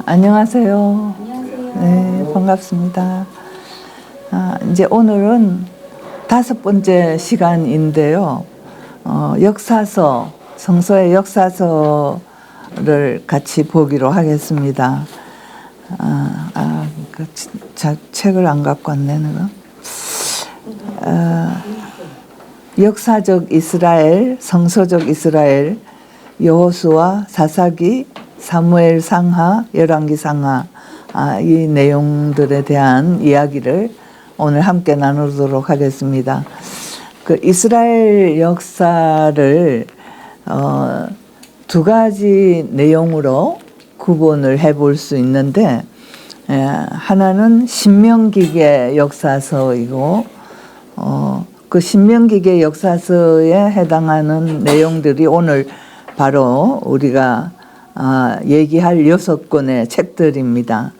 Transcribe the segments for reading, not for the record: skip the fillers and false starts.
안녕하세요. 안녕하세요. 네, 반갑습니다. 이제 오늘은 5번째 시간인데요. 역사서, 성서의 역사서를 같이 보기로 하겠습니다. 책을 안 갖고 왔네, 내가. 역사적 이스라엘, 성서적 이스라엘, 여호수아, 사사기, 사무엘 상하, 열왕기 상하, 이 내용들에 대한 이야기를 오늘 함께 나누도록 하겠습니다. 그 이스라엘 역사를 두 가지 내용으로 구분을 해볼 수 있는데, 하나는 신명기계 역사서이고, 그 신명기계 역사서에 해당하는 내용들이 오늘 바로 우리가 얘기할 6권의 책들입니다.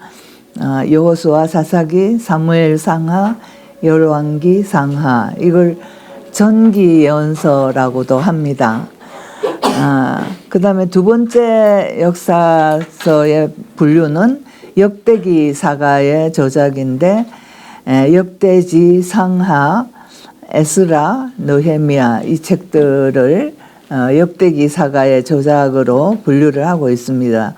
여호수아, 사사기, 사무엘 상하, 열왕기 상하, 이걸 전기예언서라고도 합니다. 그 다음에 두 번째 역사서의 분류는 역대기 사가의 저작인데, 역대지, 상하, 에스라, 느헤미야, 이 책들을 역대기 사가의 저작으로 분류를 하고 있습니다.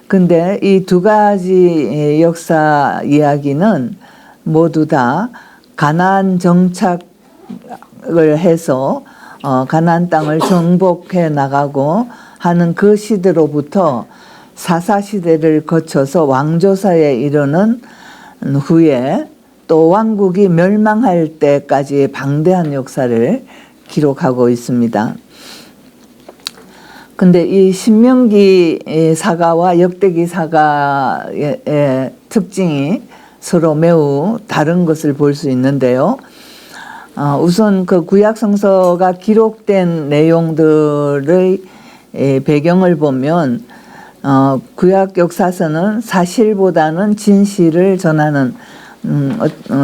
근데 이 두 가지 역사 이야기는 모두 다 가나안 정착을 해서 가나안 땅을 정복해 나가고 하는 그 시대로부터 사사시대를 거쳐서 왕조사에 이르는 후에 또 왕국이 멸망할 때까지의 방대한 역사를 기록하고 있습니다. 근데 이 신명기 사가와 역대기 사가의 특징이 서로 매우 다른 것을 볼 수 있는데요. 우선 그 구약 성서가 기록된 내용들의 배경을 보면 구약 역사서는 사실보다는 진실을 전하는,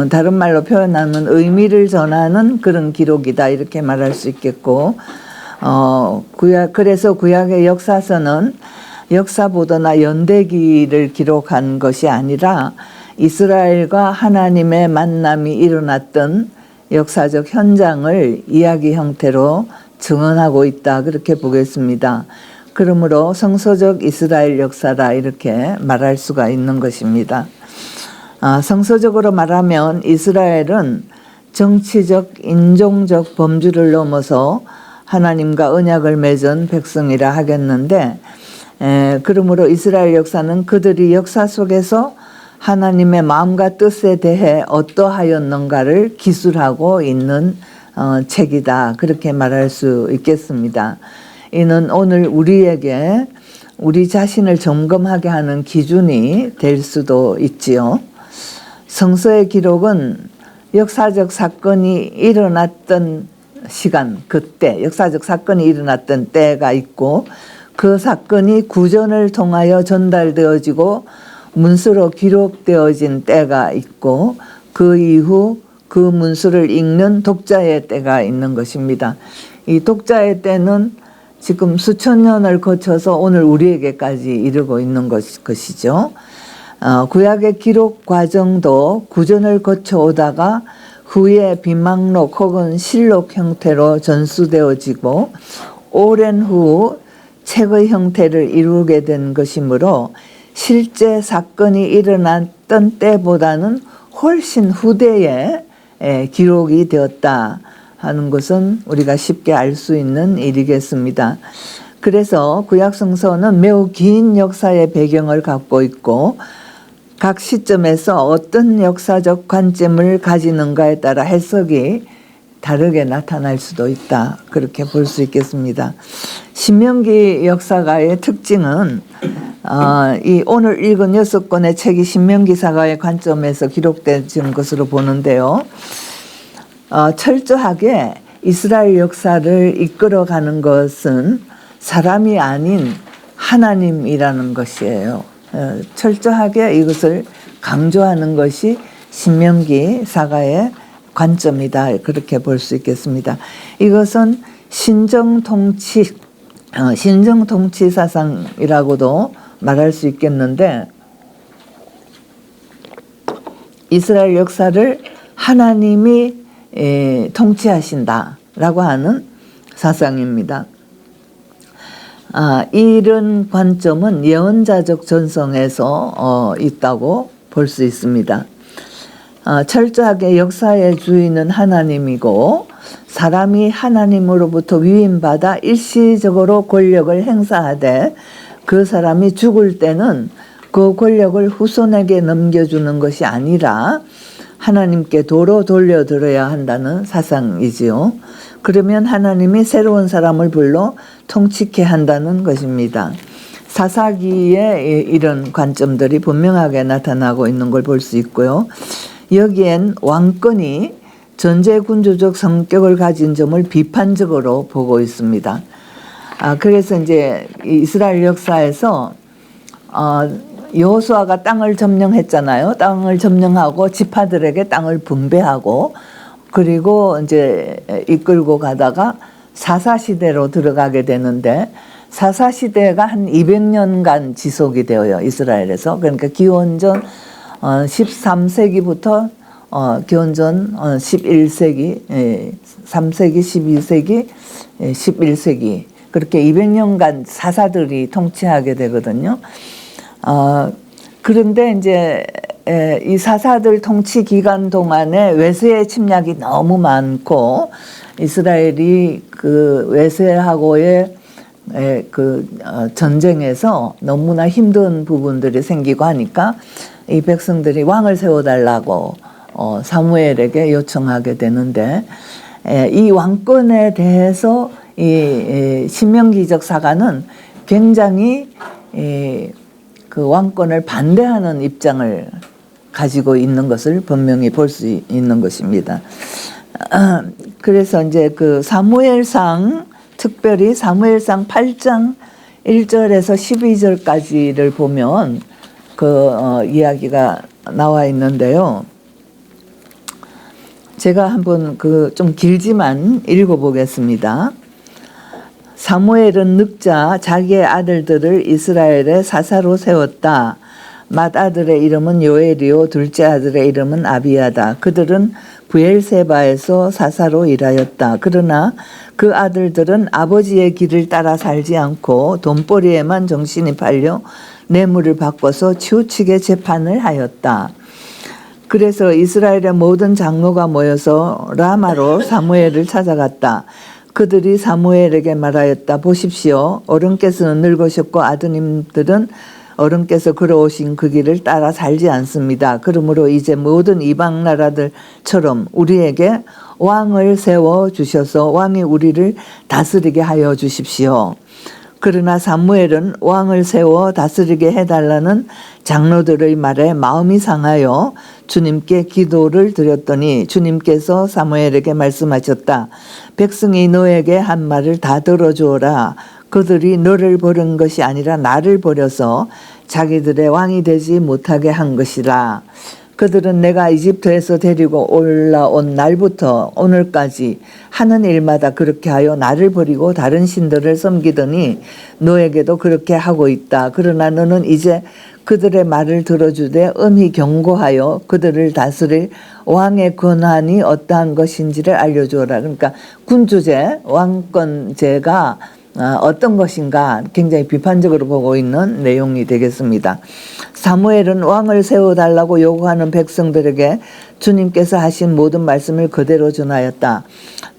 다른 말로 표현하면 의미를 전하는 그런 기록이다, 이렇게 말할 수 있겠고, 그래서 구약의 역사서는 역사보도나 연대기를 기록한 것이 아니라 이스라엘과 하나님의 만남이 일어났던 역사적 현장을 이야기 형태로 증언하고 있다, 그렇게 보겠습니다. 그러므로 성서적 이스라엘 역사라, 이렇게 말할 수가 있는 것입니다. 성서적으로 말하면 이스라엘은 정치적, 인종적 범주를 넘어서 하나님과 언약을 맺은 백성이라 하겠는데, 그러므로 이스라엘 역사는 그들이 역사 속에서 하나님의 마음과 뜻에 대해 어떠하였는가를 기술하고 있는 책이다, 그렇게 말할 수 있겠습니다. 이는 오늘 우리에게 우리 자신을 점검하게 하는 기준이 될 수도 있지요. 성서의 기록은 역사적 사건이 일어났던 시간, 그때 역사적 사건이 일어났던 때가 있고, 그 사건이 구전을 통하여 전달되어지고 문서로 기록되어진 때가 있고, 그 이후 그 문서를 읽는 독자의 때가 있는 것입니다. 이 독자의 때는 지금 수천 년을 거쳐서 오늘 우리에게까지 이르고 있는 것이죠. 구약의 기록 과정도 구전을 거쳐 오다가 후에 비망록 혹은 실록 형태로 전수되어지고 오랜 후 책의 형태를 이루게 된 것이므로 실제 사건이 일어났던 때보다는 훨씬 후대에 기록이 되었다 하는 것은 우리가 쉽게 알 수 있는 일이겠습니다. 그래서 구약 성서는 매우 긴 역사의 배경을 갖고 있고, 각 시점에서 어떤 역사적 관점을 가지는가에 따라 해석이 다르게 나타날 수도 있다, 그렇게 볼 수 있겠습니다. 신명기 역사가의 특징은 이 오늘 읽은 6권의 책이 신명기 사가의 관점에서 기록된 것으로 보는데요. 철저하게 이스라엘 역사를 이끌어가는 것은 사람이 아닌 하나님이라는 것이에요. 철저하게 이것을 강조하는 것이 신명기 사가의 관점이다, 그렇게 볼 수 있겠습니다. 이것은 신정통치 사상이라고도 말할 수 있겠는데, 이스라엘 역사를 하나님이 통치하신다라고 하는 사상입니다. 이런 관점은 예언자적 전성에서 있다고 볼 수 있습니다. 철저하게 역사의 주인은 하나님이고 사람이 하나님으로부터 위임받아 일시적으로 권력을 행사하되 그 사람이 죽을 때는 그 권력을 후손에게 넘겨주는 것이 아니라 하나님께 도로 돌려드려야 한다는 사상이지요. 그러면 하나님이 새로운 사람을 불러 통치케 한다는 것입니다. 사사기에 이런 관점들이 분명하게 나타나고 있는 걸 볼 수 있고요. 여기엔 왕권이 전제군주적 성격을 가진 점을 비판적으로 보고 있습니다. 그래서 이제 이스라엘 역사에서 여호수아가 땅을 점령했잖아요. 땅을 점령하고 지파들에게 땅을 분배하고 그리고 이제 이끌고 가다가 사사시대로 들어가게 되는데 사사시대가 한 200년간 지속이 되어요. 이스라엘에서. 그러니까 기원전 13세기부터 기원전 11세기, 3세기, 12세기, 11세기 그렇게 200년간 사사들이 통치하게 되거든요. 그런데 이제 이 사사들 통치 기간 동안에 외세의 침략이 너무 많고 이스라엘이 그 외세하고의 전쟁에서 너무나 힘든 부분들이 생기고 하니까 이 백성들이 왕을 세워달라고 사무엘에게 요청하게 되는데 이 왕권에 대해서 이 신명기적 사가는 굉장히 그 왕권을 반대하는 입장을 가지고 있는 것을 분명히 볼 수 있는 것입니다. 그래서 이제 그 사무엘상 특별히 사무엘상 8장 1절에서 12절까지를 보면 그 이야기가 나와 있는데요. 제가 한번 그 좀 길지만 읽어보겠습니다. 사무엘은 늙자 자기의 아들들을 이스라엘의 사사로 세웠다. 맏아들의 이름은 요엘이요 둘째 아들의 이름은 아비야다. 그들은 브엘세바에서 사사로 일하였다. 그러나 그 아들들은 아버지의 길을 따라 살지 않고 돈벌이에만 정신이 팔려 뇌물을 바꿔서 치우치게 재판을 하였다. 그래서 이스라엘의 모든 장로가 모여서 라마로 사무엘을 찾아갔다. 그들이 사무엘에게 말하였다. 보십시오. 어른께서는 늙으셨고 아드님들은 어른께서 걸어오신 그 길을 따라 살지 않습니다. 그러므로 이제 모든 이방 나라들처럼 우리에게 왕을 세워 주셔서 왕이 우리를 다스리게 하여 주십시오. 그러나 사무엘은 왕을 세워 다스리게 해달라는 장로들의 말에 마음이 상하여 주님께 기도를 드렸더니 주님께서 사무엘에게 말씀하셨다. 백성이 너에게 한 말을 다 들어주어라. 그들이 너를 버린 것이 아니라 나를 버려서 자기들의 왕이 되지 못하게 한 것이라. 그들은 내가 이집트에서 데리고 올라온 날부터 오늘까지 하는 일마다 그렇게 하여 나를 버리고 다른 신들을 섬기더니 너에게도 그렇게 하고 있다. 그러나 너는 이제 그들의 말을 들어주되 엄히 경고하여 그들을 다스릴 왕의 권한이 어떠한 것인지를 알려주어라. 그러니까 군주제, 왕권제가 어떤 것인가 굉장히 비판적으로 보고 있는 내용이 되겠습니다. 사무엘은 왕을 세워달라고 요구하는 백성들에게 주님께서 하신 모든 말씀을 그대로 전하였다.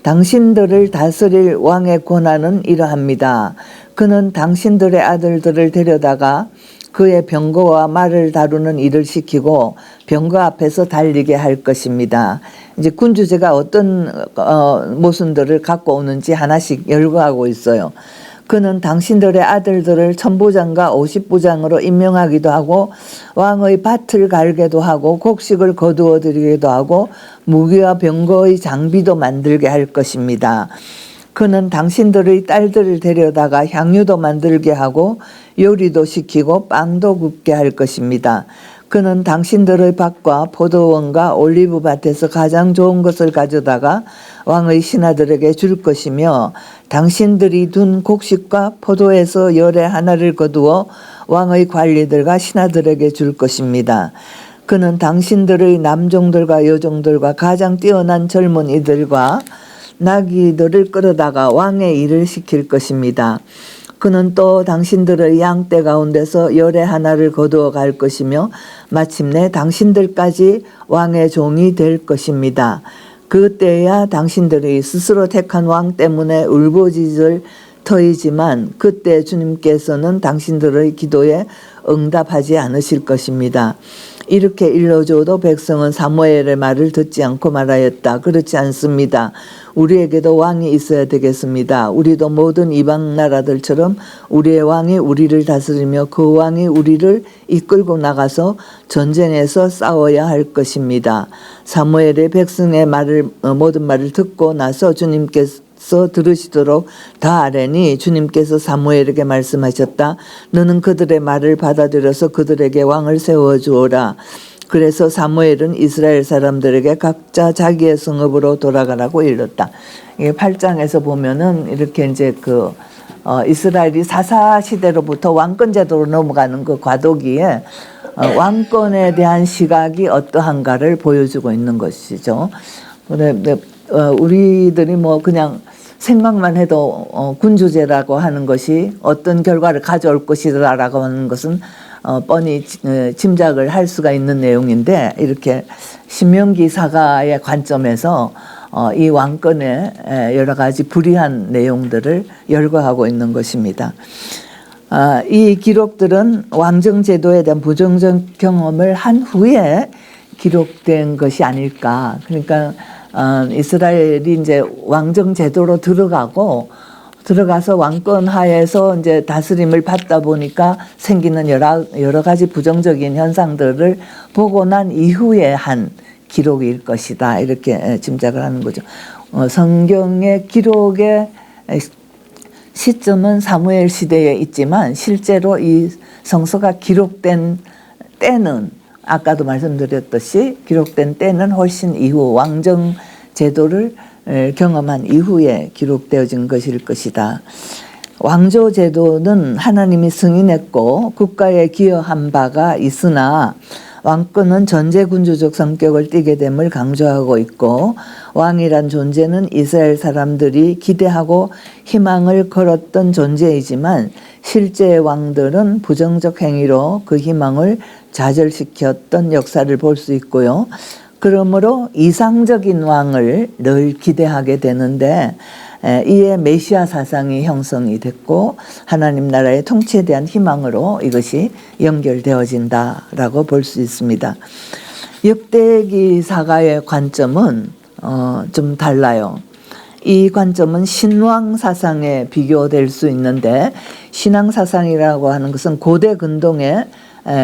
당신들을 다스릴 왕의 권한은 이러합니다. 그는 당신들의 아들들을 데려다가 그의 병거와 말을 다루는 일을 시키고 병거 앞에서 달리게 할 것입니다. 이제 군주제가 어떤 모순들을 갖고 오는지 하나씩 열거하고 있어요. 그는 당신들의 아들들을 천부장과 50부장으로 임명하기도 하고 왕의 밭을 갈게도 하고 곡식을 거두어 드리기도 하고 무기와 병거의 장비도 만들게 할 것입니다. 그는 당신들의 딸들을 데려다가 향유도 만들게 하고 요리도 시키고 빵도 굽게 할 것입니다. 그는 당신들의 밭과 포도원과 올리브 밭에서 가장 좋은 것을 가져다가 왕의 신하들에게 줄 것이며 당신들이 둔 곡식과 포도에서 열의 하나를 거두어 왕의 관리들과 신하들에게 줄 것입니다. 그는 당신들의 남종들과 여종들과 가장 뛰어난 젊은이들과 나귀들을 끌어다가 왕의 일을 시킬 것입니다. 그는 또 당신들의 양떼 가운데서 열의 하나를 거두어 갈 것이며 마침내 당신들까지 왕의 종이 될 것입니다. 그때야 당신들이 스스로 택한 왕 때문에 울부짖을 터이지만 그때 주님께서는 당신들의 기도에 응답하지 않으실 것입니다. 이렇게 일러줘도 백성은 사무엘의 말을 듣지 않고 말하였다. 그렇지 않습니다. 우리에게도 왕이 있어야 되겠습니다. 우리도 모든 이방 나라들처럼 우리의 왕이 우리를 다스리며 그 왕이 우리를 이끌고 나가서 전쟁에서 싸워야 할 것입니다. 사무엘의 백성의 모든 말을 듣고 나서 주님께서 들으시도록 다 아뢰니 주님께서 사무엘에게 말씀하셨다. 너는 그들의 말을 받아들여서 그들에게 왕을 세워주어라. 그래서 사무엘은 이스라엘 사람들에게 각자 자기의 성읍으로 돌아가라고 일렀다. 이게 8장에서 보면은 이렇게 이제 이스라엘이 사사 시대로부터 왕권 제도로 넘어가는 그 과도기에 왕권에 대한 시각이 어떠한가를 보여주고 있는 것이죠. 우리들이 뭐 그냥 생각만 해도 군주제라고 하는 것이 어떤 결과를 가져올 것이라고 하는 것은 뻔히 짐작을 할 수가 있는 내용인데 이렇게 신명기 사가의 관점에서 이 왕권의 여러 가지 불이한 내용들을 열거하고 있는 것입니다. 이 기록들은 왕정제도에 대한 부정적 경험을 한 후에 기록된 것이 아닐까. 그러니까 이스라엘이 이제 왕정 제도로 들어가서 왕권 하에서 이제 다스림을 받다 보니까 생기는 여러 가지 부정적인 현상들을 보고 난 이후에 한 기록일 것이다. 이렇게 짐작을 하는 거죠. 성경의 기록의 시점은 사무엘 시대에 있지만 실제로 이 성서가 기록된 때는 아까도 말씀드렸듯이 기록된 때는 훨씬 이후 왕정 제도를 경험한 이후에 기록되어진 것일 것이다. 왕조 제도는 하나님이 승인했고 국가에 기여한 바가 있으나 왕권은 전제군주적 성격을 띠게 됨을 강조하고 있고 왕이란 존재는 이스라엘 사람들이 기대하고 희망을 걸었던 존재이지만 실제 왕들은 부정적 행위로 그 희망을 좌절시켰던 역사를 볼 수 있고요. 그러므로 이상적인 왕을 늘 기대하게 되는데 이에 메시아 사상이 형성이 됐고 하나님 나라의 통치에 대한 희망으로 이것이 연결되어진다라고 볼 수 있습니다. 역대기 사가의 관점은 좀 달라요. 이 관점은 신왕 사상에 비교될 수 있는데 신앙 사상이라고 하는 것은 고대 근동에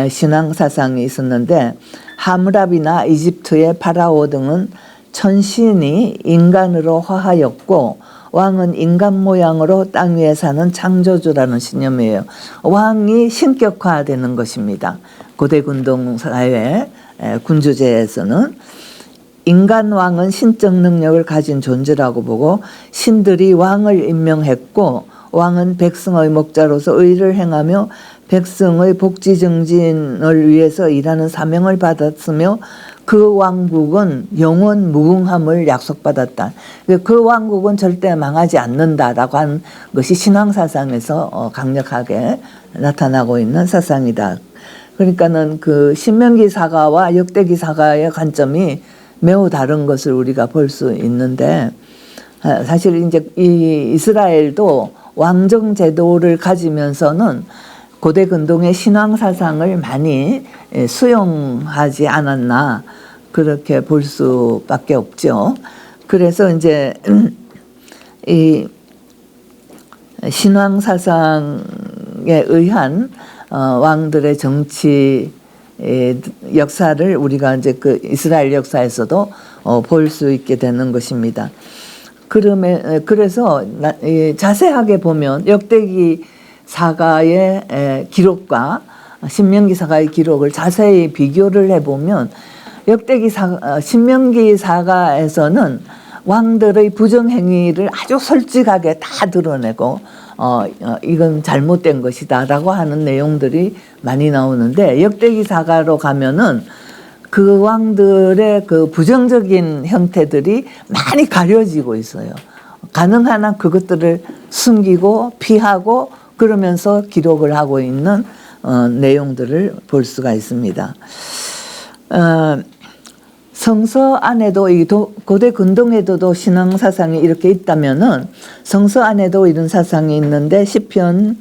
신앙 사상이 있었는데 하므라비나 이집트의 파라오 등은 천신이 인간으로 화하였고 왕은 인간 모양으로 땅 위에 사는 창조주라는 신념이에요. 왕이 신격화되는 것입니다. 고대 근동 사회 군주제에서는 인간 왕은 신적 능력을 가진 존재라고 보고 신들이 왕을 임명했고 왕은 백성의 목자로서 의를 행하며 백성의 복지 증진을 위해서 일하는 사명을 받았으며 그 왕국은 영원 무궁함을 약속받았다. 그 왕국은 절대 망하지 않는다라고 하는 것이 신앙사상에서 강력하게 나타나고 있는 사상이다. 그러니까는 그 신명기 사가와 역대기 사가의 관점이 매우 다른 것을 우리가 볼 수 있는데 사실 이제 이 이스라엘도 왕정 제도를 가지면서는 고대 근동의 신앙 사상을 많이 수용하지 않았나 그렇게 볼 수밖에 없죠. 그래서 이제 이 신앙 사상에 의한 왕들의 정치 역사를 우리가 이제 그 이스라엘 역사에서도 볼 수 있게 되는 것입니다. 그래서 자세하게 보면 역대기 사가의 기록과 신명기 사가의 기록을 자세히 비교를 해보면 신명기 사가에서는 왕들의 부정행위를 아주 솔직하게 다 드러내고 이건 잘못된 것이다 라고 하는 내용들이 많이 나오는데 역대기 사가로 가면은 그 왕들의 그 부정적인 형태들이 많이 가려지고 있어요. 가능한 한 그것들을 숨기고 피하고 그러면서 기록을 하고 있는 내용들을 볼 수가 있습니다. 성서 안에도 이 고대 근동에도 신앙 사상이 이렇게 있다면은 성서 안에도 이런 사상이 있는데 시편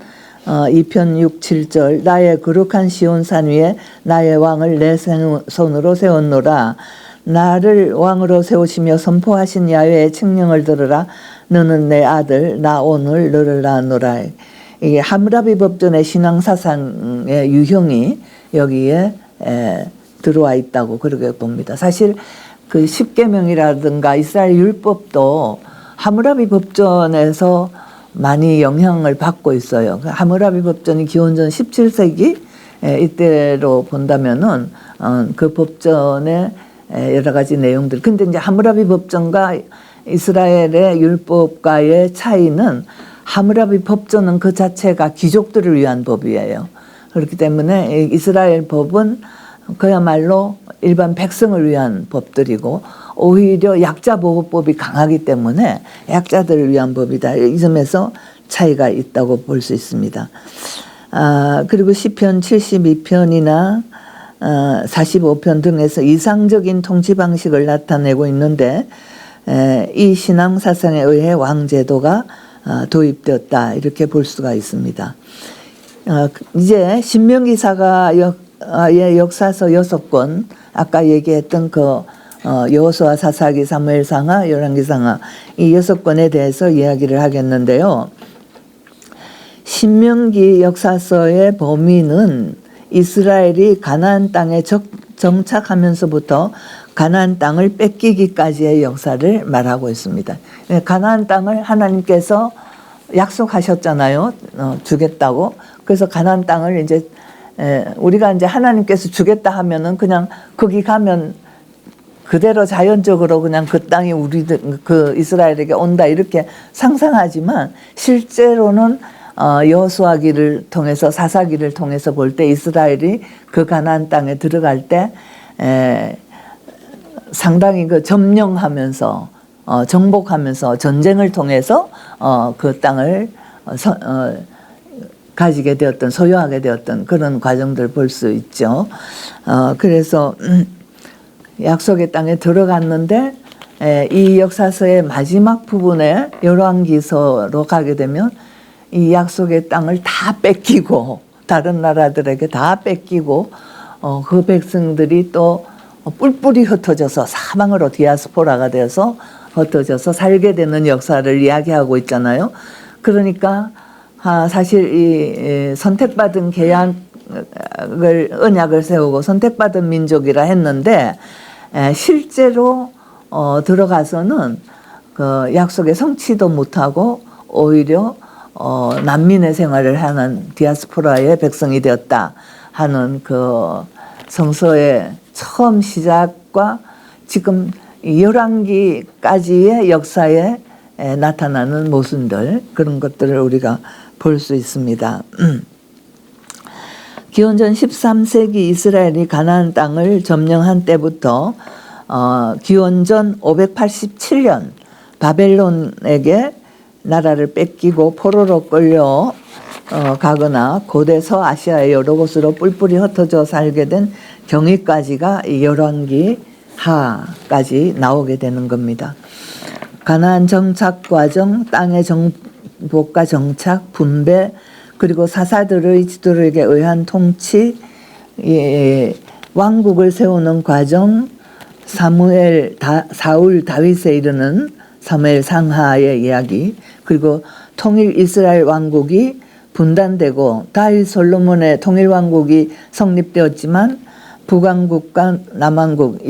2편 6, 7절 나의 거룩한 시온산 위에 나의 왕을 내 손으로 세웠노라. 나를 왕으로 세우시며 선포하신 야훼의 칙령을 들으라. 너는 내 아들 나 오늘 너를 낳았노라. 이게 함무라비 법전의 신앙 사상의 유형이 여기에 들어와 있다고 그렇게 봅니다. 사실 그 십계명이라든가 이스라엘 율법도 함무라비 법전에서 많이 영향을 받고 있어요. 함무라비 법전이 기원전 17세기 이때로 본다면은 그 법전의 여러 가지 내용들. 근데 이제 함무라비 법전과 이스라엘의 율법과의 차이는 함무라비 법전은 그 자체가 귀족들을 위한 법이에요. 그렇기 때문에 이스라엘 법은 그야말로 일반 백성을 위한 법들이고 오히려 약자 보호법이 강하기 때문에 약자들을 위한 법이다. 이 점에서 차이가 있다고 볼 수 있습니다. 그리고 시편 72편이나 45편 등에서 이상적인 통치 방식을 나타내고 있는데 이 신앙 사상에 의해 왕제도가 도입되었다 이렇게 볼 수가 있습니다. 이제 신명기사가의 역사서 6권 아까 얘기했던 그 여호수아, 사사기, 사무엘상하, 열왕기상하 이 6권에 대해서 이야기를 하겠는데요. 신명기 역사서의 범위는 이스라엘이 가나안 땅에 정착하면서부터 가나안 땅을 뺏기기까지의 역사를 말하고 있습니다. 가나안 땅을 하나님께서 약속하셨잖아요. 주겠다고. 그래서 가나안 땅을 이제 우리가 이제 하나님께서 주겠다 하면은 그냥 거기 가면 그대로 자연적으로 그냥 그 땅이 우리들 그 이스라엘에게 온다 이렇게 상상하지만 실제로는 여호수아기를 통해서 사사기를 통해서 볼 때 이스라엘이 그 가나안 땅에 들어갈 때 상당히 그 점령하면서 정복하면서 전쟁을 통해서 그 땅을 가지게 되었던 소유하게 되었던 그런 과정들을 볼 수 있죠. 그래서 약속의 땅에 들어갔는데 이 역사서의 마지막 부분에 열왕기서로 가게 되면 이 약속의 땅을 다 뺏기고 다른 나라들에게 다 뺏기고 그 백성들이 또 뿔뿔이 흩어져서 사방으로 디아스포라가 되어서 흩어져서 살게 되는 역사를 이야기하고 있잖아요. 그러니까 사실 이 선택받은 언약을 세우고 선택받은 민족이라 했는데 실제로 들어가서는 그 약속의 성취도 못하고 오히려 난민의 생활을 하는 디아스포라의 백성이 되었다 하는 그 성서의 처음 시작과 지금 열왕기까지의 역사에 나타나는 모순들 그런 것들을 우리가 볼 수 있습니다. 기원전 13세기 이스라엘이 가나안 땅을 점령한 때부터 기원전 587년 바벨론에게 나라를 뺏기고 포로로 끌려 가거나 고대 서아시아의 여러 곳으로 뿔뿔이 흩어져 살게 된 경위까지가 열왕기 하까지 나오게 되는 겁니다. 가나안 정착 과정, 땅의 정복과 정착, 분배, 그리고 사사들의 지도력에 의한 통치, 왕국을 세우는 과정, 사울 다윗에 이르는 사무엘 상하의 이야기, 그리고 통일 이스라엘 왕국이 분단되고 다윗 솔로몬의 통일 왕국이 성립되었지만 북왕국과 남왕국으로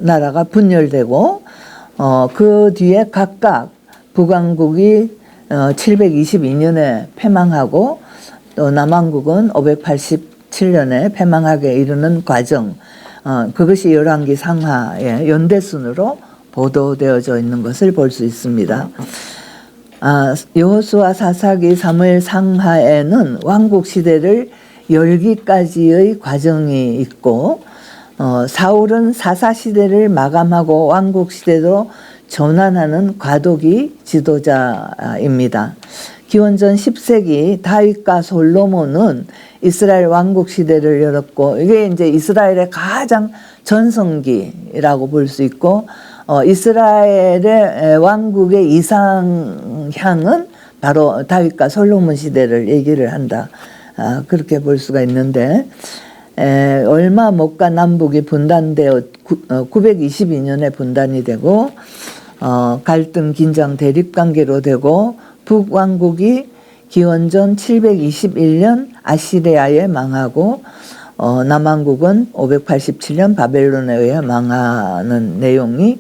나라가 분열되고 그 뒤에 각각 북왕국이 722년에 패망하고 또 남왕국은 587년에 패망하게 이르는 과정, 그것이 열왕기 상하의 연대순으로 보도되어져 있는 것을 볼 수 있습니다. 여호수아, 사사기, 사무엘 상하에는 왕국 시대를 열기까지의 과정이 있고 사울은 사사시대를 마감하고 왕국시대로 전환하는 과도기 지도자입니다. 기원전 10세기 다윗과 솔로몬은 이스라엘 왕국 시대를 열었고, 이게 이제 이스라엘의 가장 전성기라고 볼 수 있고, 이스라엘의 왕국의 이상향은 바로 다윗과 솔로몬 시대를 얘기를 한다. 그렇게 볼 수가 있는데, 얼마 못 가 남북이 분단되어 922년에 분단이 되고, 갈등, 긴장, 대립관계로 되고, 북왕국이 기원전 721년 아시리아에 망하고 남왕국은 587년 바벨론에 의해 망하는 내용이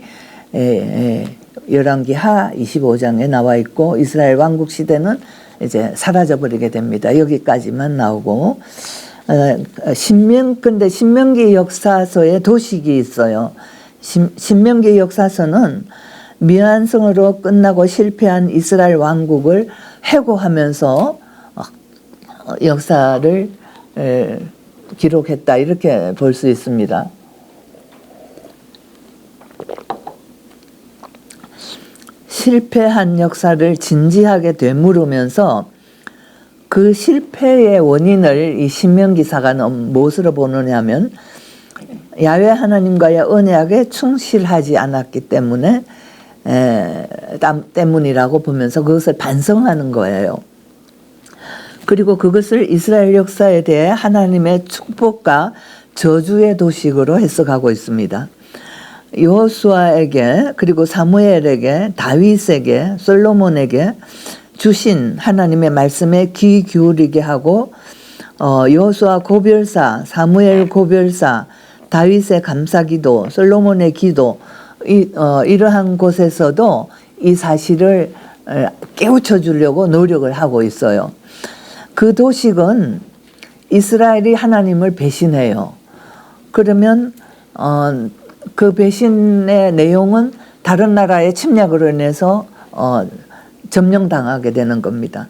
열왕기하 25장에 나와 있고, 이스라엘 왕국 시대는 이제 사라져 버리게 됩니다. 여기까지만 나오고, 근데 신명기 역사서에 도식이 있어요. 신명기 역사서는 미완성으로 끝나고 실패한 이스라엘 왕국을 회고하면서 역사를 기록했다, 이렇게 볼 수 있습니다. 실패한 역사를 진지하게 되물으면서 그 실패의 원인을 이 신명기사가 무엇으로 보느냐면, 야훼 하나님과의 언약에 충실하지 않았기 때문이라고 보면서 그것을 반성하는 거예요. 그리고 그것을 이스라엘 역사에 대해 하나님의 축복과 저주의 도식으로 해석하고 있습니다. 여호수아에게, 그리고 사무엘에게, 다윗에게, 솔로몬에게 주신 하나님의 말씀에 귀 기울이게 하고, 여호수아 고별사, 사무엘 고별사, 다윗의 감사기도, 솔로몬의 기도, 이러한 곳에서도 이 사실을 깨우쳐 주려고 노력을 하고 있어요. 그 도식은 이스라엘이 하나님을 배신해요. 그러면 그 배신의 내용은 다른 나라의 침략으로 인해서 점령당하게 되는 겁니다.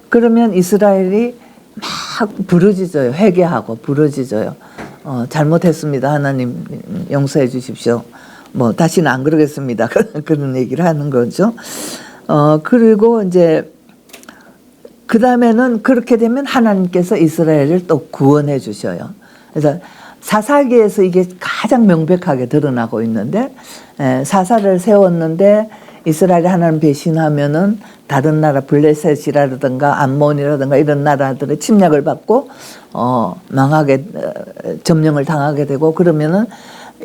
그러면 이스라엘이 막 부르짖어요. 회개하고 부르짖어요. 잘못했습니다. 하나님 용서해 주십시오. 뭐 다시는 안 그러겠습니다. 그런 얘기를 하는 거죠. 그리고 이제 그 다음에는 그렇게 되면 하나님께서 이스라엘을 또 구원해 주셔요. 그래서 사사기에서 이게 가장 명백하게 드러나고 있는데, 사사를 세웠는데 이스라엘이 하나님 배신하면은 다른 나라 블레셋이라든가 암몬이라든가 이런 나라들의 침략을 받고 망하게, 점령을 당하게 되고, 그러면은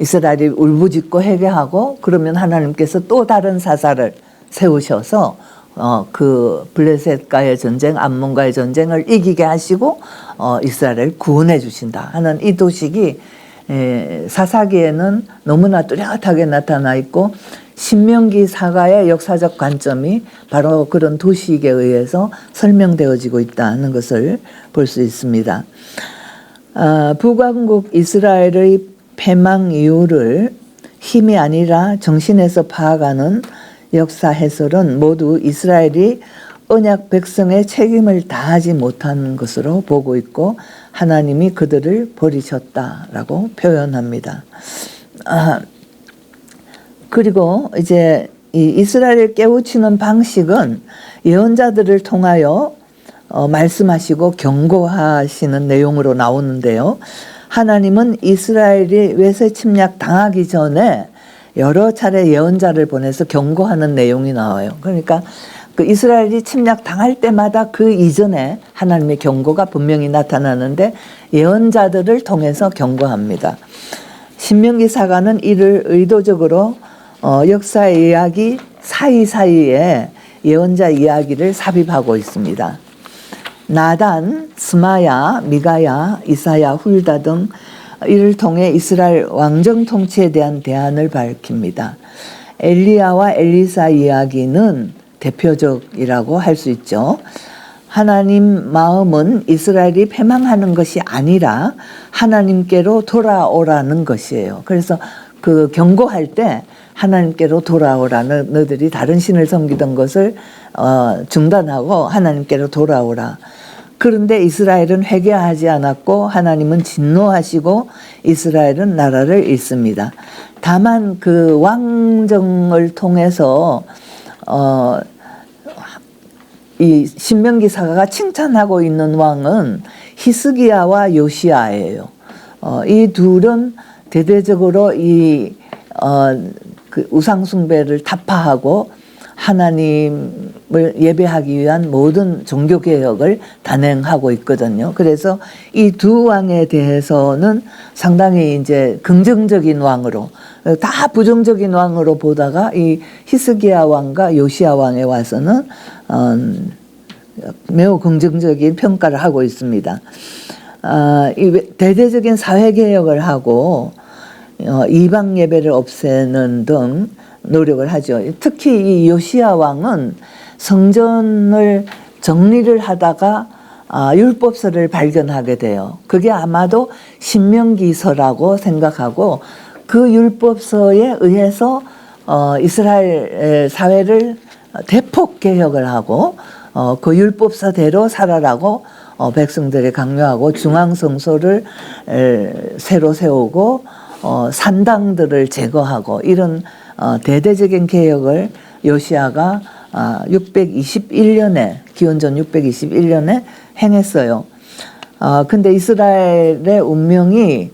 이스라엘이 울부짖고 회개하고, 그러면 하나님께서 또 다른 사사를 세우셔서 그 블레셋과의 전쟁, 암몬과의 전쟁을 이기게 하시고 이스라엘을 구원해 주신다 하는 이 도식이 사사기에는 너무나 뚜렷하게 나타나 있고, 신명기 사가의 역사적 관점이 바로 그런 도식에 의해서 설명되어지고 있다는 것을 볼 수 있습니다. 북왕국 이스라엘의 패망 이유를 힘이 아니라 정신에서 파악하는 역사 해설은 모두 이스라엘이 언약 백성의 책임을 다하지 못한 것으로 보고 있고, 하나님이 그들을 버리셨다라고 표현합니다. 그리고 이제 이 이스라엘을 깨우치는 방식은 예언자들을 통하여 말씀하시고 경고하시는 내용으로 나오는데요. 하나님은 이스라엘이 외세 침략 당하기 전에 여러 차례 예언자를 보내서 경고하는 내용이 나와요. 그러니까 그 이스라엘이 침략 당할 때마다 그 이전에 하나님의 경고가 분명히 나타나는데 예언자들을 통해서 경고합니다. 신명기 사가는 이를 의도적으로 역사의 이야기 사이사이에 예언자 이야기를 삽입하고 있습니다. 나단, 스마야, 미가야, 이사야, 훌다 등 이를 통해 이스라엘 왕정 통치에 대한 대안을 밝힙니다. 엘리야와 엘리사 이야기는 대표적이라고 할 수 있죠. 하나님 마음은 이스라엘이 패망하는 것이 아니라 하나님께로 돌아오라는 것이에요. 그래서 그 경고할 때 하나님께로 돌아오라, 너희들이 다른 신을 섬기던 것을 중단하고 하나님께로 돌아오라. 그런데 이스라엘은 회개하지 않았고 하나님은 진노하시고 이스라엘은 나라를 잃습니다. 다만 그 왕정을 통해서 이 신명기사가 칭찬하고 있는 왕은 히스기야와 요시야예요. 이 둘은 대대적으로 그 우상숭배를 타파하고 하나님을 예배하기 위한 모든 종교개혁을 단행하고 있거든요. 그래서 이 두 왕에 대해서는 상당히 이제 긍정적인 왕으로, 다 부정적인 왕으로 보다가 이 히스기야 왕과 요시야 왕에 와서는 매우 긍정적인 평가를 하고 있습니다. 이 대대적인 사회개혁을 하고 이방 예배를 없애는 등 노력을 하죠. 특히 이 요시야 왕은 성전을 정리를 하다가 율법서를 발견하게 돼요. 그게 아마도 신명기서라고 생각하고 그 율법서에 의해서 이스라엘 사회를 대폭 개혁을 하고 그 율법서대로 살아라고 백성들에 강요하고 중앙성소를 새로 세우고 산당들을 제거하고 이런 대대적인 개혁을 요시야가 621년에 기원전 621년에 행했어요. 근데 이스라엘의 운명이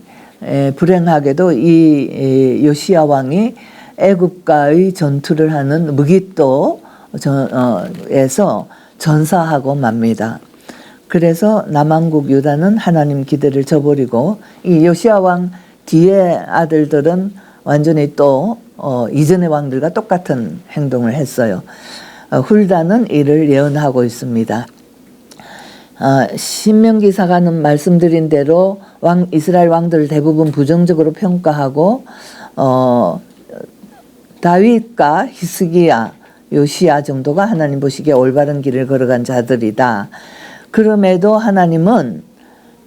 불행하게도 이 요시야 왕이 애굽과의 전투를 하는 무깃도에서 전사하고 맙니다. 그래서 남왕국 유다는 하나님 기대를 저버리고 이 요시야 왕 뒤에 아들들은 완전히 또 이전의 왕들과 똑같은 행동을 했어요. 훌다는 이를 예언하고 있습니다. 신명기사가는 말씀드린 대로 이스라엘 왕들을 대부분 부정적으로 평가하고 다윗과 히스기야, 요시야 정도가 하나님 보시기에 올바른 길을 걸어간 자들이다. 그럼에도 하나님은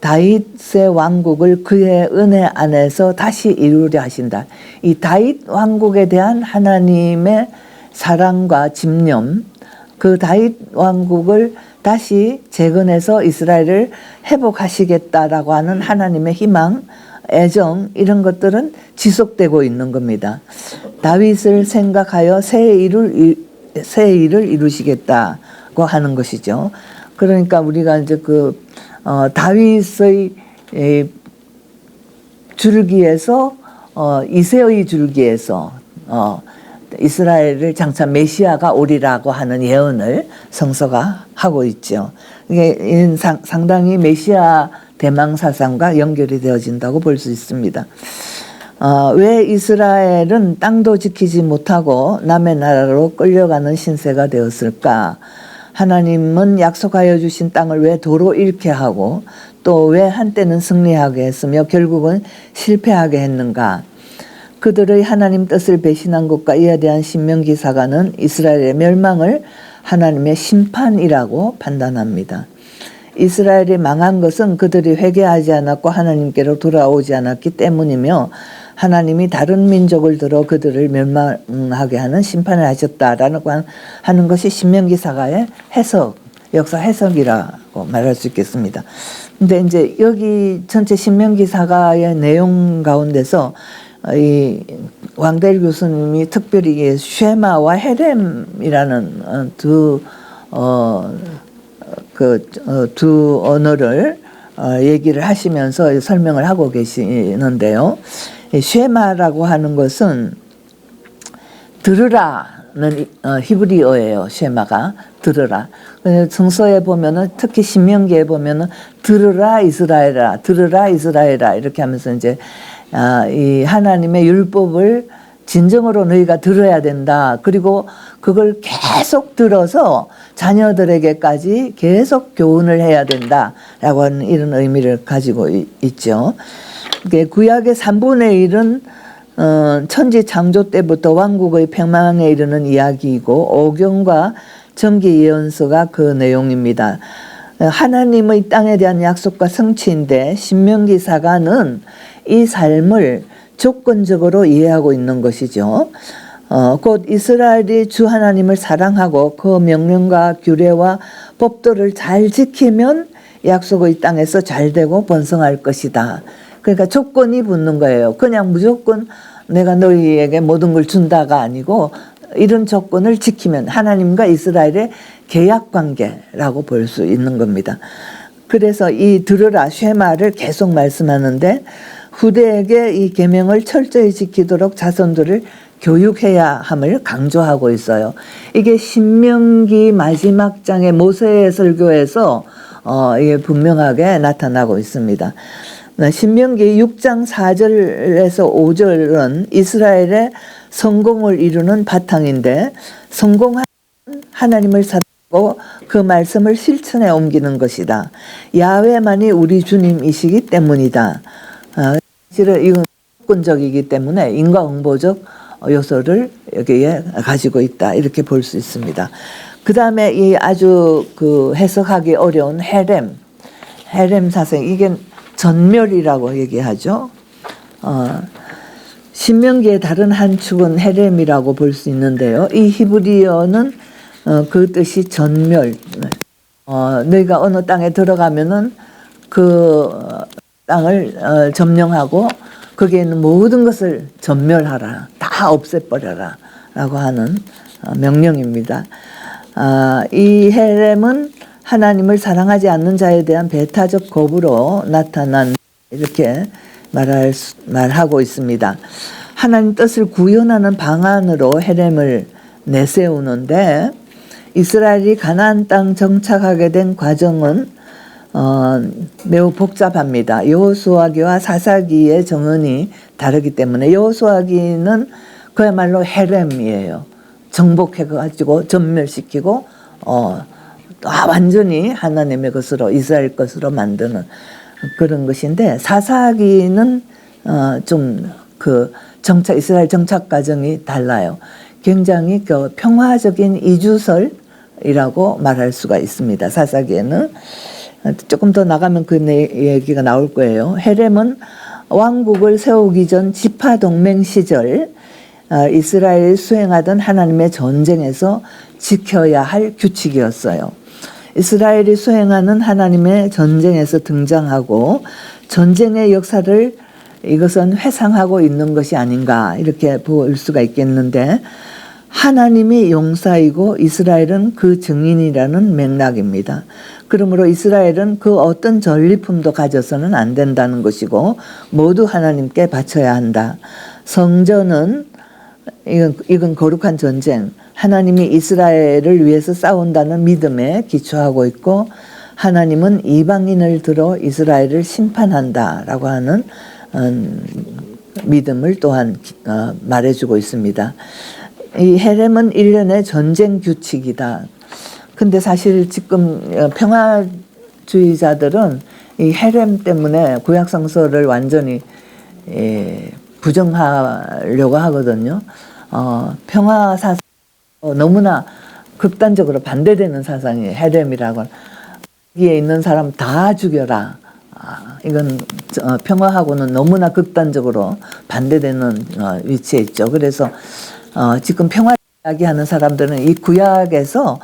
다윗의 왕국을 그의 은혜 안에서 다시 이루려 하신다. 이 다윗 왕국에 대한 하나님의 사랑과 집념, 그 다윗 왕국을 다시 재건해서 이스라엘을 회복하시겠다라고 하는 하나님의 희망, 애정 이런 것들은 지속되고 있는 겁니다. 다윗을 생각하여 새 일을 이루시겠다고 하는 것이죠. 그러니까 우리가 이제 다윗의 줄기에서 이새의 줄기에서 이스라엘을 장차 메시아가 오리라고 하는 예언을 성서가 하고 있죠. 이게 상당히 메시아 대망 사상과 연결이 되어진다고 볼 수 있습니다. 왜 이스라엘은 땅도 지키지 못하고 남의 나라로 끌려가는 신세가 되었을까? 하나님은 약속하여 주신 땅을 왜 도로 잃게 하고 또 왜 한때는 승리하게 했으며 결국은 실패하게 했는가? 그들의 하나님 뜻을 배신한 것과 이에 대한 신명기사가는 이스라엘의 멸망을 하나님의 심판이라고 판단합니다. 이스라엘이 망한 것은 그들이 회개하지 않았고 하나님께로 돌아오지 않았기 때문이며 하나님이 다른 민족을 들어 그들을 멸망하게 하는 심판을 하셨다라고 하는 것이 신명기사가의 해석, 역사 해석이라고 말할 수 있겠습니다. 근데 이제 여기 전체 신명기사가의 내용 가운데서 이 왕델 교수님이 특별히 쉐마와 헤렘이라는 두 언어를 얘기를 하시면서 설명을 하고 계시는데요. 쉐마라고 하는 것은 들으라는 히브리어예요. 쉐마가 들으라. 성서에 보면은 특히 신명기에 보면은 들으라 이스라엘아, 들으라 이스라엘아 이렇게 하면서 이제 이 하나님의 율법을 진정으로 너희가 들어야 된다. 그리고 그걸 계속 들어서 자녀들에게까지 계속 교훈을 해야 된다라고 하는 이런 의미를 가지고 있죠. 구약의 3분의 1은 천지 창조 때부터 왕국의 팽망에 이르는 이야기이고 오경과 정기 예언서가 그 내용입니다. 하나님의 땅에 대한 약속과 성취인데 신명기사가는 이 삶을 조건적으로 이해하고 있는 것이죠. 곧 이스라엘이 주 하나님을 사랑하고 그 명령과 규례와 법도를 잘 지키면 약속의 땅에서 잘되고 번성할 것이다. 그러니까 조건이 붙는 거예요. 그냥 무조건 내가 너희에게 모든 걸 준다가 아니고 이런 조건을 지키면 하나님과 이스라엘의 계약 관계라고 볼 수 있는 겁니다. 그래서 이 들으라 쉐마를 계속 말씀하는데 후대에게 이 계명을 철저히 지키도록 자손들을 교육해야 함을 강조하고 있어요. 이게 신명기 마지막 장의 모세의 설교에서 이게 분명하게 나타나고 있습니다. 신명기 6장 4절에서 5절은 이스라엘의 성공을 이루는 바탕인데 성공한 하나님을 사랑하고 그 말씀을 실천에 옮기는 것이다. 야훼만이 우리 주님이시기 때문이다. 사실은 이건 조건적이기 때문에 인과응보적 요소를 여기에 가지고 있다. 이렇게 볼 수 있습니다. 그 다음에 이 아주 그 해석하기 어려운 헤렘 사상, 이게 전멸이라고 얘기하죠. 신명기의 다른 한 축은 헤렘이라고 볼 수 있는데요. 이 히브리어는 그 뜻이 전멸. 너희가 어느 땅에 들어가면은 그 땅을 점령하고 거기에 있는 모든 것을 전멸하라, 다 없애버려라 라고 하는 명령입니다. 이 헤렘은 하나님을 사랑하지 않는 자에 대한 배타적 거부로 나타난, 이렇게 말하고 있습니다. 하나님 뜻을 구현하는 방안으로 헤렘을 내세우는데 이스라엘이 가나안 땅 정착하게 된 과정은 매우 복잡합니다. 여호수아기와 사사기의 정언이 다르기 때문에 여호수아기는 그야말로 헤렘이에요. 정복해가지고 전멸시키고 완전히 하나님의 것으로, 이스라엘 것으로 만드는 그런 것인데 사사기는 좀 그 이스라엘 정착 과정이 달라요. 굉장히 그 평화적인 이주설이라고 말할 수가 있습니다. 사사기에는 조금 더 나가면 그 얘기가 나올 거예요. 헤렘은 왕국을 세우기 전 지파 동맹 시절 이스라엘이 수행하던 하나님의 전쟁에서 지켜야 할 규칙이었어요. 이스라엘이 수행하는 하나님의 전쟁에서 등장하고 전쟁의 역사를 이것은 회상하고 있는 것이 아닌가 이렇게 볼 수가 있겠는데 하나님이 용사이고 이스라엘은 그 증인이라는 맥락입니다. 그러므로 이스라엘은 그 어떤 전리품도 가져서는 안 된다는 것이고 모두 하나님께 바쳐야 한다. 성전은 이건 거룩한 전쟁, 하나님이 이스라엘을 위해서 싸운다는 믿음에 기초하고 있고 하나님은 이방인을 들어 이스라엘을 심판한다라고 하는 믿음을 또한 말해주고 있습니다. 이 헤렘은 일련의 전쟁 규칙이다. 근데 사실 지금 평화주의자들은 이 헤렘 때문에 구약 성서를 완전히 부정하려고 하거든요. 평화 사상 너무나 극단적으로 반대되는 사상이에요. 헤렘이라고. 여기에 있는 사람 다 죽여라. 이건 평화하고는 너무나 극단적으로 반대되는 위치에 있죠. 그래서 지금 평화 이야기하는 사람들은 이 구약에서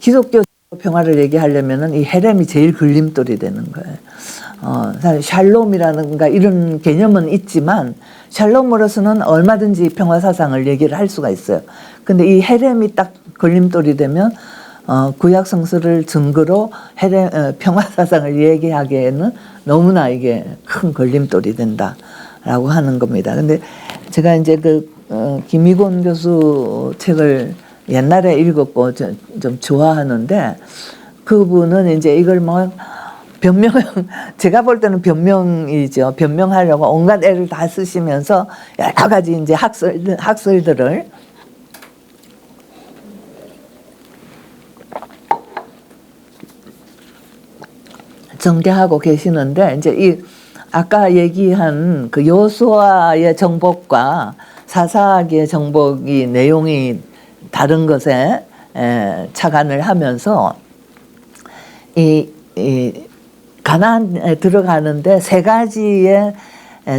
기독교 평화를 얘기하려면은 이 헤렘이 제일 걸림돌이 되는 거예요. 사실 샬롬이라든가 이런 개념은 있지만 샬롬으로서는 얼마든지 평화 사상을 얘기를 할 수가 있어요. 근데 이 헤렘이 딱 걸림돌이 되면 구약 성서를 증거로 평화 사상을 얘기하기에는 너무나 이게 큰 걸림돌이 된다라고 하는 겁니다. 근데 제가 이제 김희곤 교수 책을 옛날에 읽었고 좀 좋아하는데 그분은 이제 이걸 제가 볼 때는 변명이죠. 변명하려고 온갖 애를 다 쓰시면서 여러 가지 이제 학설들을 전개하고 계시는데 이제 이 아까 얘기한 그 여호수아의 정복과 사사기의 정복이 내용이 다른 것에 착안을 하면서 이 가나안에 들어가는데 세 가지의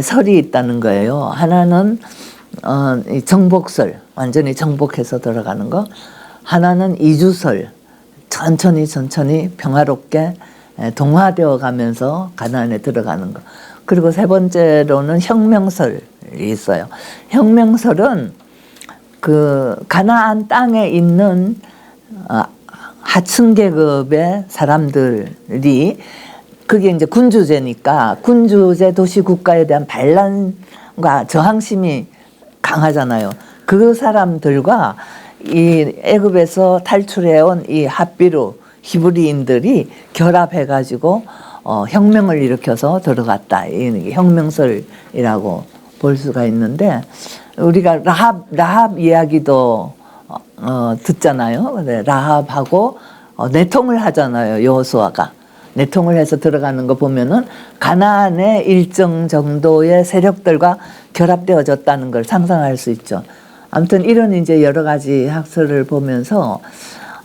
설이 있다는 거예요. 하나는 정복설, 완전히 정복해서 들어가는 거. 하나는 이주설, 천천히 평화롭게 동화되어 가면서 가나안에 들어가는 거. 그리고 세 번째로는 혁명설이 있어요. 혁명설은 그 가나안 땅에 있는 하층 계급의 사람들이, 그게 이제 군주제니까 군주제 도시 국가에 대한 반란과 저항심이 강하잖아요. 그 사람들과 이 애굽에서 탈출해온 이 핫비루 히브리인들이 결합해가지고 혁명을 일으켜서 들어갔다. 이게 혁명설이라고 볼 수가 있는데, 우리가 라합 이야기도 듣잖아요. 라합하고 내통을 하잖아요. 여호수아가 내통을 해서 들어가는 거 보면은 가나안의 일정 정도의 세력들과 결합되어졌다는 걸 상상할 수 있죠. 아무튼 이런 이제 여러 가지 학설을 보면서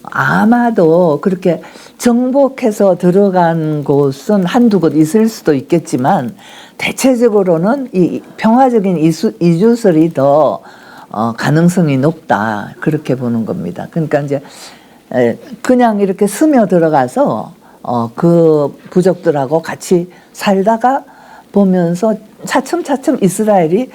아마도 그렇게 정복해서 들어간 곳은 한두 곳 있을 수도 있겠지만, 대체적으로는 이 평화적인 이주설이 더 가능성이 높다, 그렇게 보는 겁니다. 그러니까 이제 그냥 이렇게 스며 들어가서 그 부족들하고 같이 살다가 보면서 차츰차츰 이스라엘이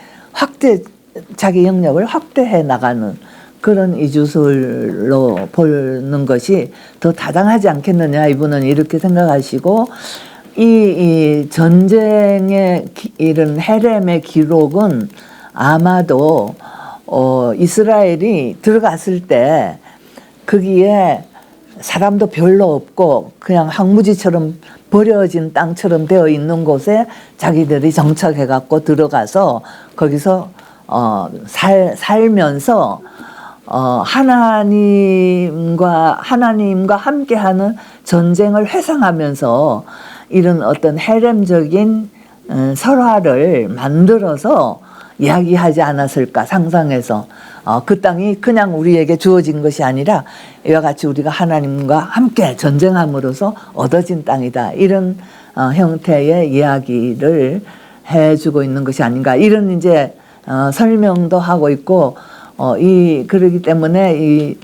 자기 영역을 확대해 나가는 그런 이주설로 보는 것이 더 타당하지 않겠느냐, 이분은 이렇게 생각하시고, 이 전쟁의 이런 헤렘의 기록은 아마도 이스라엘이 들어갔을 때 거기에 사람도 별로 없고 그냥 황무지처럼 버려진 땅처럼 되어 있는 곳에 자기들이 정착해 갖고 들어가서 거기서 살면서 하나님과 함께하는 전쟁을 회상하면서 이런 어떤 헤렘적인 설화를 만들어서 이야기하지 않았을까, 상상해서. 그 땅이 그냥 우리에게 주어진 것이 아니라 이와 같이 우리가 하나님과 함께 전쟁함으로써 얻어진 땅이다, 이런 형태의 이야기를 해주고 있는 것이 아닌가, 이런 이제 설명도 하고 있고, 그러기 때문에 이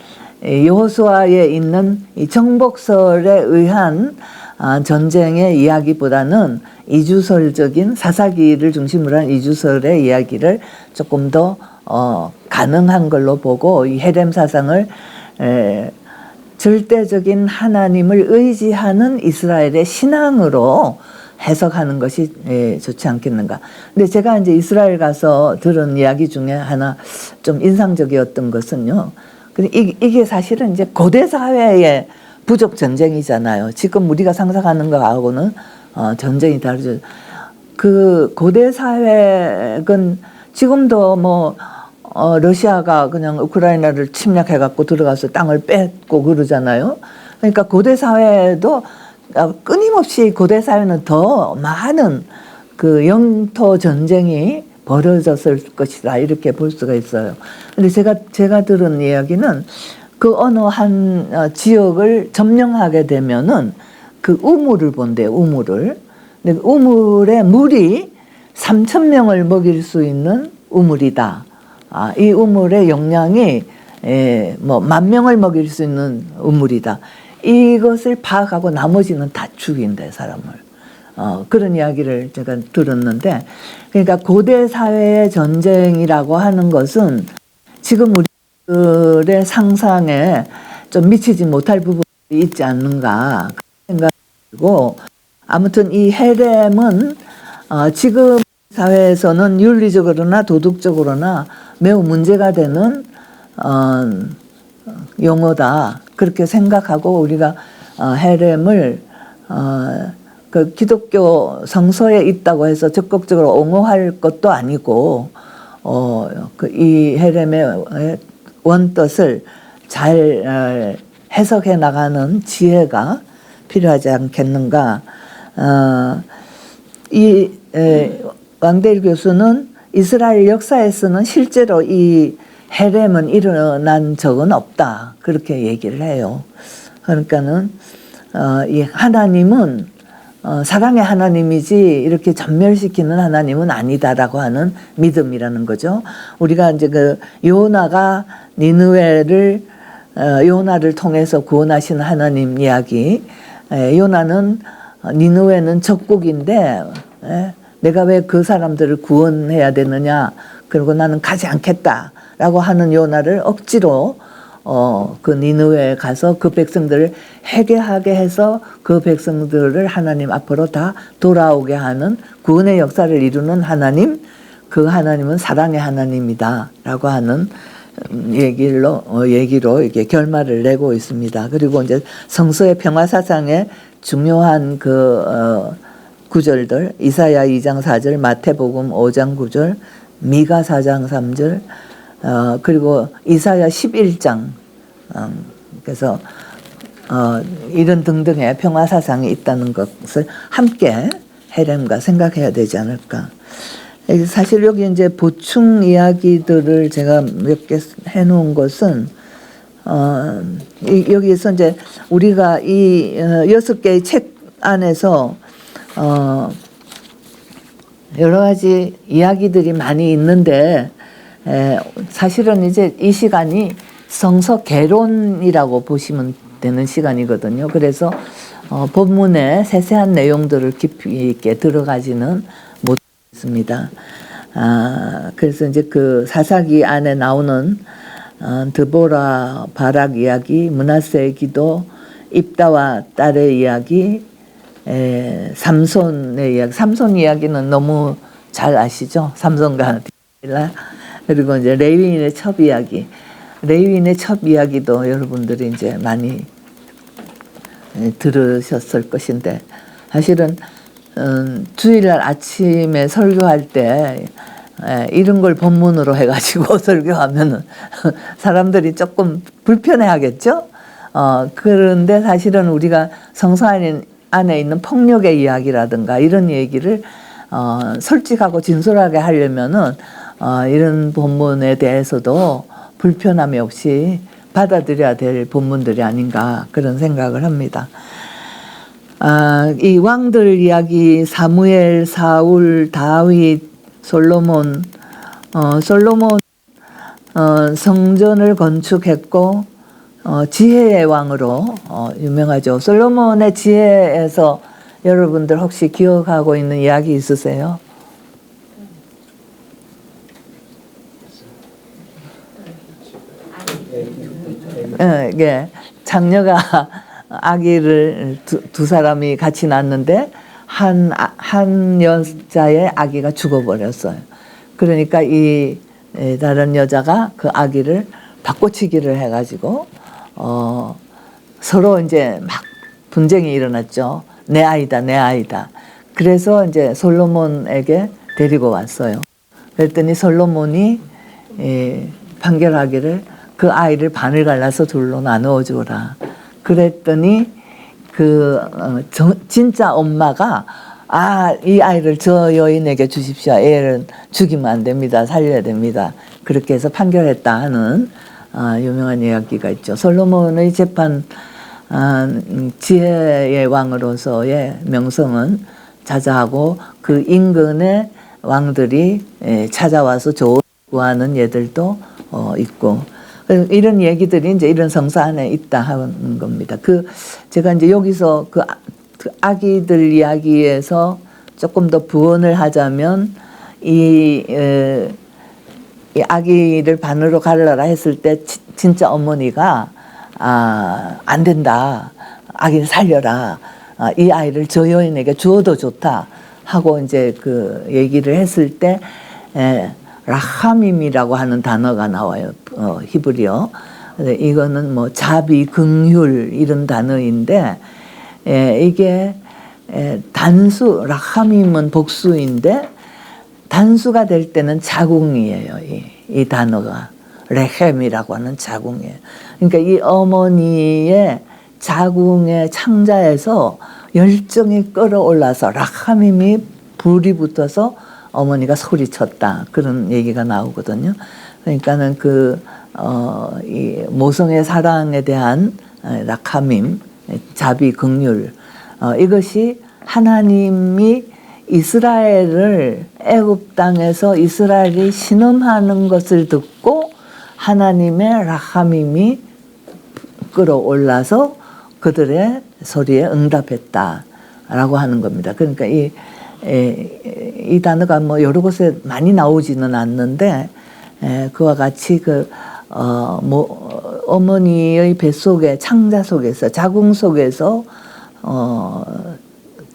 여호수아에 있는 이 정복설에 의한 전쟁의 이야기보다는 이주설적인 사사기를 중심으로 한 이주설의 이야기를 조금 더 가능한 걸로 보고, 이 헤렘 사상을 절대적인 하나님을 의지하는 이스라엘의 신앙으로 해석하는 것이 좋지 않겠는가. 근데 제가 이제 이스라엘 가서 들은 이야기 중에 하나 좀 인상적이었던 것은요, 이게 사실은 이제 고대 사회의 부족 전쟁이잖아요. 지금 우리가 상상하는 거하고는 전쟁이 다르죠. 그 고대 사회는 지금도 뭐 러시아가 그냥 우크라이나를 침략해 갖고 들어가서 땅을 뺏고 그러잖아요. 그러니까 고대 사회도 끊임없이, 고대 사회는 더 많은 그 영토 전쟁이 벌어졌을 것이다, 이렇게 볼 수가 있어요. 근데 제가 들은 이야기는 그 어느 한 지역을 점령하게 되면은 그 우물을 본대요, 우물을. 근데 우물에 물이 3,000명을 먹일 수 있는 우물이다. 이 우물의 용량이 뭐 10,000명을 먹일 수 있는 우물이다. 이것을 파악하고 나머지는 다 죽인대, 사람을. 그런 이야기를 제가 들었는데, 그러니까 고대 사회의 전쟁이라고 하는 것은 지금 우리들의 상상에 좀 미치지 못할 부분이 있지 않는가 생각하고, 아무튼 이 헤렘은 지금 사회에서는 윤리적으로나 도덕적으로나 매우 문제가 되는 용어다, 그렇게 생각하고, 우리가 헤렘을 그 기독교 성서에 있다고 해서 적극적으로 옹호할 것도 아니고, 이 헤렘의 원뜻을 잘 해석해 나가는 지혜가 필요하지 않겠는가. 왕대일 교수는 이스라엘 역사에서는 실제로 이 헤렘은 일어난 적은 없다, 그렇게 얘기를 해요. 그러니까는 이 하나님은 사랑의 하나님이지 이렇게 전멸시키는 하나님은 아니다라고 하는 믿음이라는 거죠. 우리가 이제 그 요나가 요나를 통해서 구원하신 하나님 이야기, 요나는 니느웨는 적국인데 내가 왜 그 사람들을 구원해야 되느냐, 그리고 나는 가지 않겠다라고 하는 요나를 억지로 그 니느웨에 가서 그 백성들을 회개하게 해서 그 백성들을 하나님 앞으로 다 돌아오게 하는 구원의 역사를 이루는 하나님, 그 하나님은 사랑의 하나님이다라고 하는 얘기로 이게 결말을 내고 있습니다. 그리고 이제 성서의 평화 사상의 중요한 구절들, 이사야 2장 4절, 마태복음 5장 9절, 미가 4장 3절, 그리고 이사야 11장, 그래서 이런 등등의 평화 사상이 있다는 것을 함께 해렘과 생각해야 되지 않을까. 사실 여기 이제 보충 이야기들을 제가 몇 개 해놓은 것은 여기에서 이제 우리가 이 6개의 책 안에서 여러 가지 이야기들이 많이 있는데 사실은 이제 이 시간이 성서 개론이라고 보시면 되는 시간이거든요. 그래서 본문의 세세한 내용들을 깊이 있게 들어가지는 못했습니다. 그래서 이제 그 사사기 안에 나오는 드보라 바락 이야기, 므낫세의 기도, 입다와 딸의 이야기, 삼손의 이야기. 삼손 이야기는 너무 잘 아시죠? 삼손과 디딜라. 그리고 이제 레위인의 첩 이야기. 레위인의 첩 이야기도 여러분들이 이제 많이 들으셨을 것인데, 사실은 주일날 아침에 설교할 때 이런 걸 본문으로 해가지고 설교하면은 사람들이 조금 불편해하겠죠. 그런데 사실은 우리가 성서 안에 있는 폭력의 이야기라든가 이런 얘기를 솔직하고 진솔하게 하려면은 이런 본문에 대해서도 불편함이 없이 받아들여야 될 본문들이 아닌가, 그런 생각을 합니다. 이 왕들 이야기, 사무엘, 사울, 다윗, 솔로몬, 성전을 건축했고 지혜의 왕으로 유명하죠. 솔로몬의 지혜에서 여러분들 혹시 기억하고 있는 이야기 있으세요? 예, 장녀가 아기를 두 사람이 같이 낳았는데 한 여자의 아기가 죽어버렸어요. 그러니까 이 다른 여자가 그 아기를 바꿔치기를 해가지고 서로 이제 막 분쟁이 일어났죠. 내 아이다, 내 아이다. 그래서 이제 솔로몬에게 데리고 왔어요. 그랬더니 솔로몬이 판결하기를 그 아이를 반을 갈라서 둘로 나누어 주어라. 그랬더니 진짜 엄마가 이 아이를 저 여인에게 주십시오. 애를 죽이면 안 됩니다. 살려야 됩니다. 그렇게 해서 판결했다 하는 유명한 이야기가 있죠. 솔로몬의 재판, 지혜의 왕으로서의 명성은 자자하고 그 인근의 왕들이 찾아와서 조언을 구하는 예들도 있고, 이런 얘기들이 이제 이런 성서 안에 있다 하는 겁니다. 제가 이제 여기서 그 아기들 이야기에서 조금 더 부언을 하자면, 이 아기를 반으로 갈라라 했을 때 진짜 어머니가 안 된다, 아기를 살려라, 이 아이를 저 여인에게 주어도 좋다 하고 이제 그 얘기를 했을 때 라하밈이라고 하는 단어가 나와요. 히브리어. 이거는 뭐 자비, 긍휼 이런 단어인데, 이게 단수, 라하밈은 복수인데 단수가 될 때는 자궁이에요. 이 단어가 레헴이라고 하는 자궁이에요. 그러니까 이 어머니의 자궁의 창자에서 열정이 끌어올라서 라하밈이 불이 붙어서 어머니가 소리쳤다, 그런 얘기가 나오거든요. 그러니까는 이 모성의 사랑에 대한 라카밈, 자비, 긍휼, 이것이 하나님이 이스라엘을 애굽 땅에서 이스라엘이 신음하는 것을 듣고 하나님의 라카밈이 끌어올라서 그들의 소리에 응답했다. 라고 하는 겁니다. 그러니까 이 단어가 뭐 여러 곳에 많이 나오지는 않는데, 그와 같이 어머니의 뱃속에, 창자 속에서, 자궁 속에서,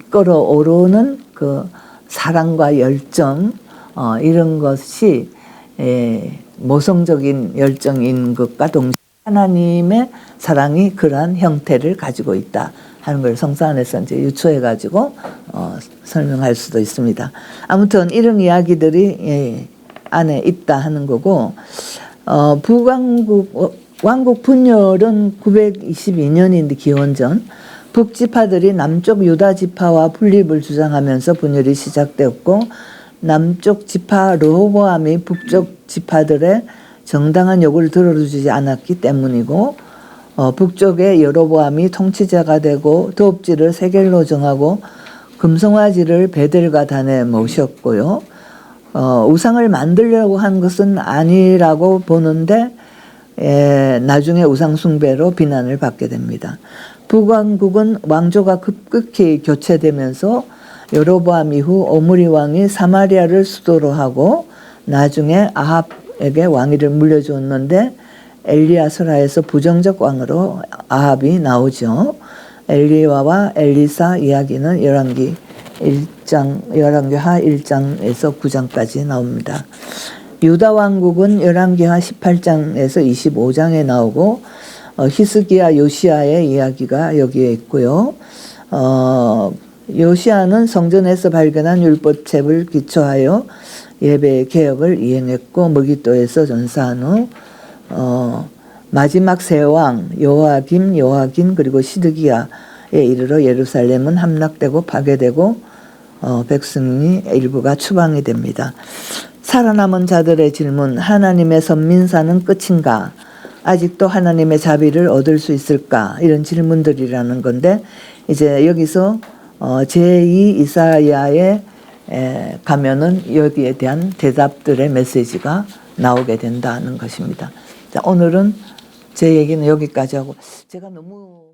끌어오르는 그 사랑과 열정, 이런 것이, 모성적인 열정인 것과 동시에 하나님의 사랑이 그러한 형태를 가지고 있다 하는 걸 성서 안에서 이제 유추해가지고, 설명할 수도 있습니다. 아무튼 이런 이야기들이 안에 있다 하는 거고, 왕국 분열은 922년인데 기원전 북지파들이 남쪽 유다 지파와 분립을 주장하면서 분열이 시작되었고, 남쪽 지파 르호보암이 북쪽 지파들의 정당한 요구를 들어주지 않았기 때문이고, 북쪽의 여로보암이 통치자가 되고 도읍지를 세겔로 정하고 금송아지를 베델과 단에 모셨고요. 우상을 만들려고 한 것은 아니라고 보는데, 나중에 우상 숭배로 비난을 받게 됩니다. 북왕국은 왕조가 급격히 교체되면서 여로보암 이후 오므리 왕이 사마리아를 수도로 하고 나중에 아합에게 왕위를 물려줬는데, 엘리야서라에서 부정적 왕으로 아합이 나오죠. 엘리야와 엘리사 이야기는 열왕기하 1장에서 9장까지 나옵니다. 유다 왕국은 열왕기하 18장에서 25장에 나오고, 히스기야 요시야의 이야기가 여기에 있고요. 요시야는 성전에서 발견한 율법책을 기초하여 예배 개혁을 이행했고, 무기또에서 전사한 후 마지막 세 왕 요아김 그리고 시드기야에 이르러 예루살렘은 함락되고 파괴되고 백성이 일부가 추방이 됩니다. 살아남은 자들의 질문, 하나님의 선민사는 끝인가? 아직도 하나님의 자비를 얻을 수 있을까? 이런 질문들이라는 건데, 이제 여기서 제2 이사야에 가면은 여기에 대한 대답들의 메시지가 나오게 된다는 것입니다. 자, 오늘은 제 얘기는 여기까지 하고, 제가 너무